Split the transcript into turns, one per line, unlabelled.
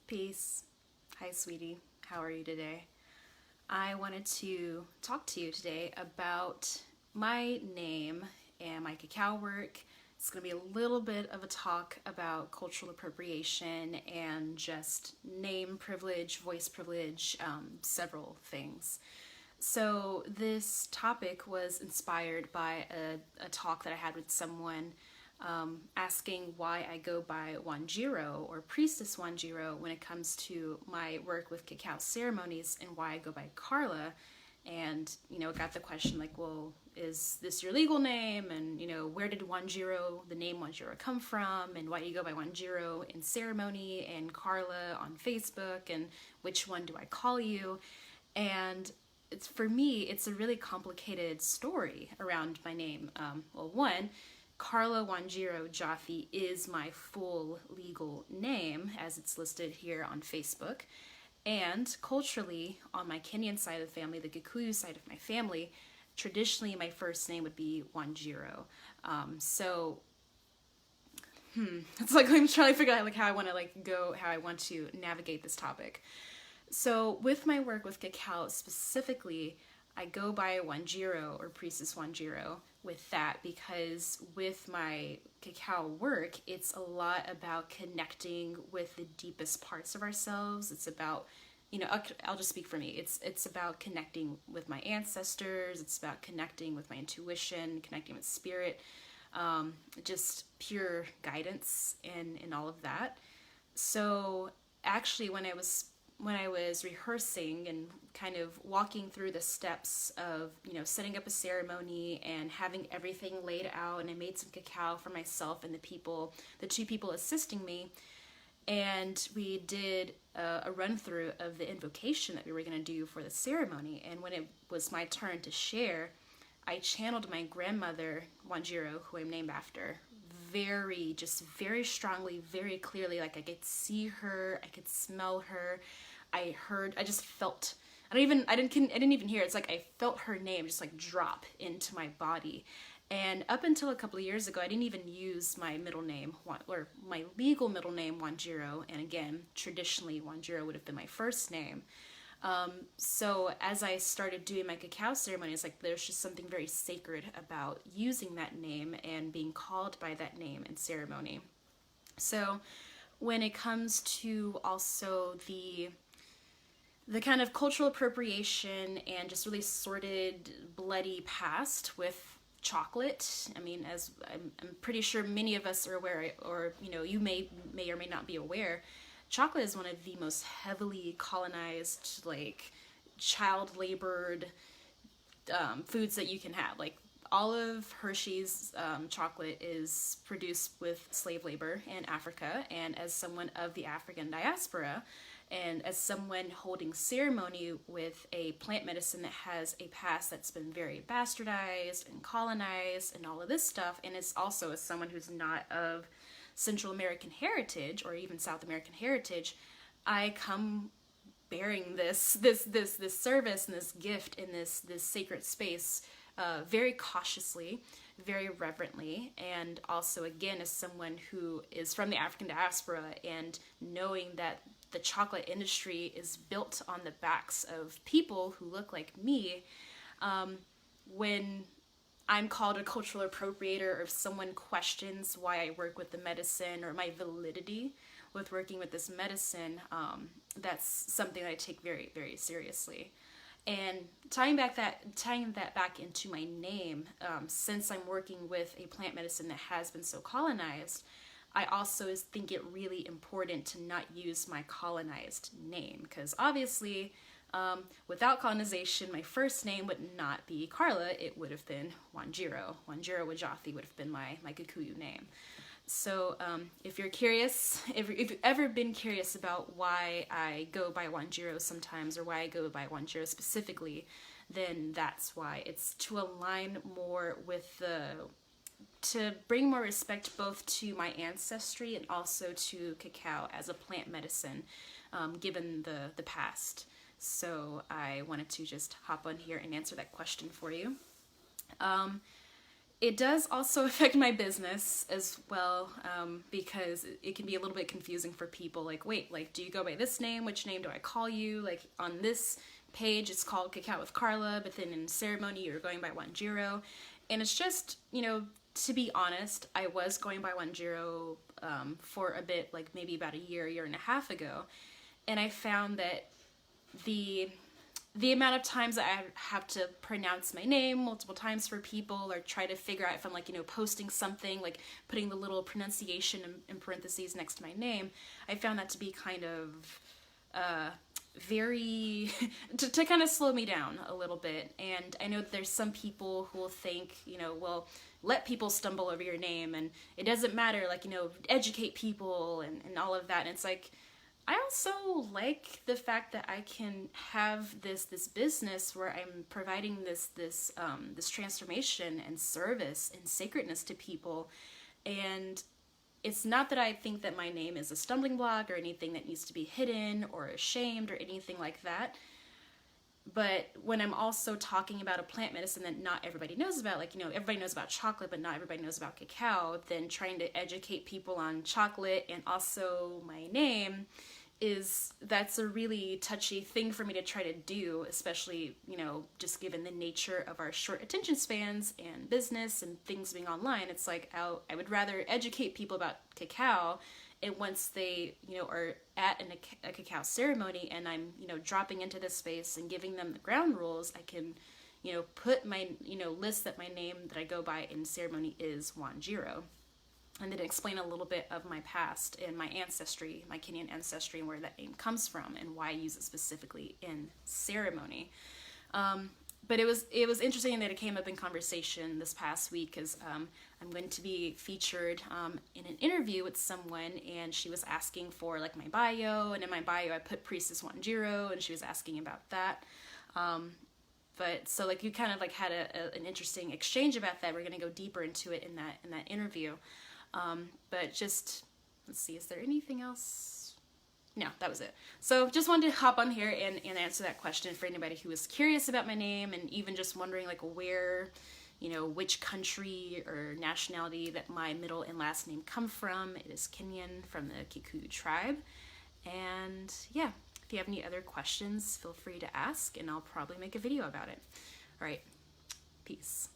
Peace. Hi, sweetie. How are you today? I wanted to talk to you today about my name and my cacao work. It's going to be a little bit of a talk about cultural appropriation and just name privilege, voice privilege, several things. So, this topic was inspired by a talk that I had with someone asking why I go by Wanjiro or Priestess Wanjiro when it comes to my work with Cacao Ceremonies and why I go by Carla. And, got the question like, well, is this your legal name? And, where did Wanjiro, the name Wanjiro, come from? And why do you go by Wanjiro in ceremony and Carla on Facebook? And which one do I call you? And for me, it's a really complicated story around my name. One, Carla Wanjiro Jaffe is my full legal name as it's listed here on Facebook. And culturally, on my Kenyan side of the family, the Kikuyu side of my family, traditionally my first name would be Wanjiro. It's like I'm trying to figure out how I want to how I want to navigate this topic. So with my work with cacao specifically, I go by Wanjiro or Priestess Wanjiro with that because with my cacao work, it's a lot about connecting with the deepest parts of ourselves. It's about, I'll just speak for me. It's about connecting with my ancestors. It's about connecting with my intuition, connecting with spirit, just pure guidance in all of that. So actually, when I was rehearsing and kind of walking through the steps of, setting up a ceremony and having everything laid out, and I made some cacao for myself and the two people assisting me, and we did a run through of the invocation that we were going to do for the ceremony. And when it was my turn to share, I channeled my grandmother, Wanjiro, who I'm named after, very strongly, very clearly. Like I could see her, I could smell her, I just felt. I didn't even hear it. It's like I felt her name just like drop into my body. And up until a couple of years ago, I didn't even use my middle name, or my legal middle name, Wanjiro. And again, traditionally, Wanjiro would have been my first name. So as I started doing my cacao ceremony, it's like there's just something very sacred about using that name and being called by that name in ceremony. So when it comes to also the kind of cultural appropriation and just really sordid, bloody past with chocolate, I mean, as I'm pretty sure many of us are aware, or you may or may not be aware, chocolate is one of the most heavily colonized, like child labored foods that you can have. Like all of Hershey's chocolate is produced with slave labor in Africa, and as someone of the African diaspora, and as someone holding ceremony with a plant medicine that has a past that's been very bastardized and colonized and all of this stuff, and is also as someone who's not of Central American heritage or even South American heritage, I come bearing this service and this gift in this sacred space very cautiously, very reverently, and also again as someone who is from the African diaspora and knowing that the chocolate industry is built on the backs of people who look like me. When I'm called a cultural appropriator, or if someone questions why I work with the medicine or my validity with working with this medicine, that's something that I take very, very seriously. And tying that back into my name, since I'm working with a plant medicine that has been so colonized, I also think it really important to not use my colonized name, because obviously without colonization, my first name would not be Carla, it would have been Wanjiro. Wanjiro Wajathi would have been my Kikuyu name. So if you're curious, if you've ever been curious about why I go by Wanjiro sometimes, or why I go by Wanjiro specifically, then that's why. It's to align more with to bring more respect both to my ancestry and also to cacao as a plant medicine, given the past. So I wanted to just hop on here and answer that question for you. It does also affect my business as well, because it can be a little bit confusing for people. Like, wait, like, do you go by this name? Which name do I call you? Like, on this page, it's called Cacao with Carla, but then in ceremony, you're going by 10. And it's just, to be honest, I was going by 10 for a bit, like maybe about a year and a half ago. And I found that the amount of times I have to pronounce my name multiple times for people, or try to figure out if I'm like, posting something, like putting the little pronunciation in parentheses next to my name, I found that to be kind of very, to kind of slow me down a little bit. And I know that there's some people who will think, well, let people stumble over your name, and it doesn't matter, like, educate people and all of that. And it's like, I also like the fact that I can have this business where I'm providing this transformation and service and sacredness to people. And it's not that I think that my name is a stumbling block or anything that needs to be hidden or ashamed or anything like that. But when I'm also talking about a plant medicine that not everybody knows about, like, everybody knows about chocolate, but not everybody knows about cacao, then trying to educate people on chocolate and also my name, that's a really touchy thing for me to try to do, especially, just given the nature of our short attention spans and business and things being online. It's like, I would rather educate people about cacao, and once they, are at a cacao ceremony and I'm, dropping into this space and giving them the ground rules, I can, put my, list that my name that I go by in ceremony is 10. And then explain a little bit of my past and my ancestry, my Kenyan ancestry, and where that name comes from and why I use it specifically in ceremony. But it was interesting that it came up in conversation this past week, because I'm going to be featured in an interview with someone, and she was asking for like my bio, and in my bio I put Priestess 10, and she was asking about that. But so like you kind of like had an interesting exchange about that. We're going to go deeper into it in that interview. But just, let's see, is there anything else? No, that was it. So just wanted to hop on here and answer that question for anybody who was curious about my name, and even just wondering like where, which country or nationality that my middle and last name come from. It is Kenyan, from the Kikuyu tribe. And yeah, if you have any other questions, feel free to ask, and I'll probably make a video about it. All right, peace.